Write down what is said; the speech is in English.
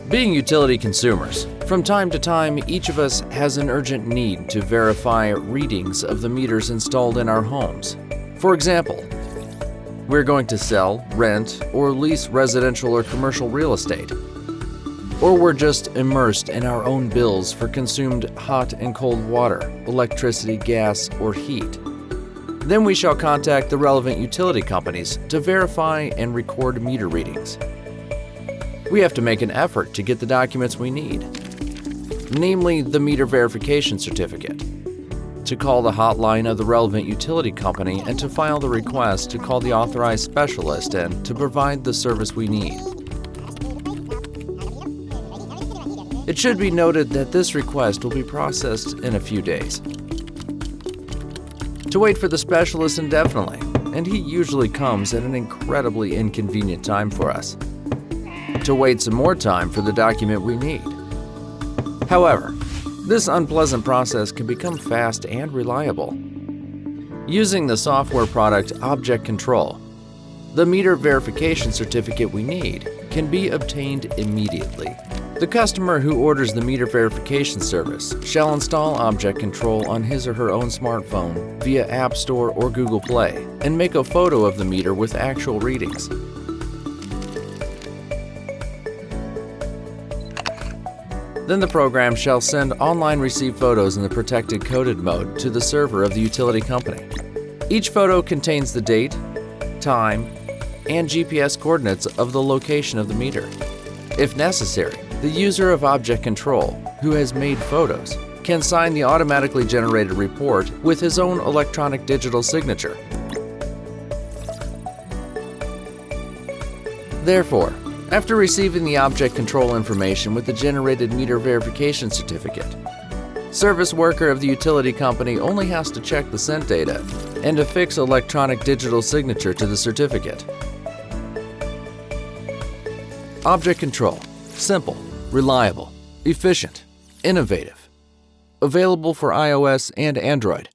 Being utility consumers, from time to time, each of us has an urgent need to verify readings of the meters installed in our homes. For example, we're going to sell, rent, or lease residential or commercial real estate. Or we're just immersed in our own bills for consumed hot and cold water, electricity, gas, or heat. Then we shall contact the relevant utility companies to verify and record meter readings. We have to make an effort to get the documents we need, namely the meter verification certificate, to call the hotline of the relevant utility company and to file the request to call the authorized specialist and to provide the service we need. It should be noted that this request will be processed in a few days. To wait for the specialist indefinitely, and he usually comes at an incredibly inconvenient time for us. To wait some more time for the document we need. However, this unpleasant process can become fast and reliable. Using the software product Object Control, the meter verification certificate we need can be obtained immediately. The customer who orders the meter verification service shall install Object Control on his or her own smartphone via App Store or Google Play and make a photo of the meter with actual readings. Then the program shall send online received photos in the protected coded mode to the server of the utility company. Each photo contains the date, time, and GPS coordinates of the location of the meter. If necessary, the user of Object Control, who has made photos, can sign the automatically generated report with his own electronic digital signature. Therefore, after receiving the Object Control information with the generated meter verification certificate, service worker of the utility company only has to check the sent data and affix electronic digital signature to the certificate. Object Control. Simple, reliable, efficient, innovative. Available for iOS and Android.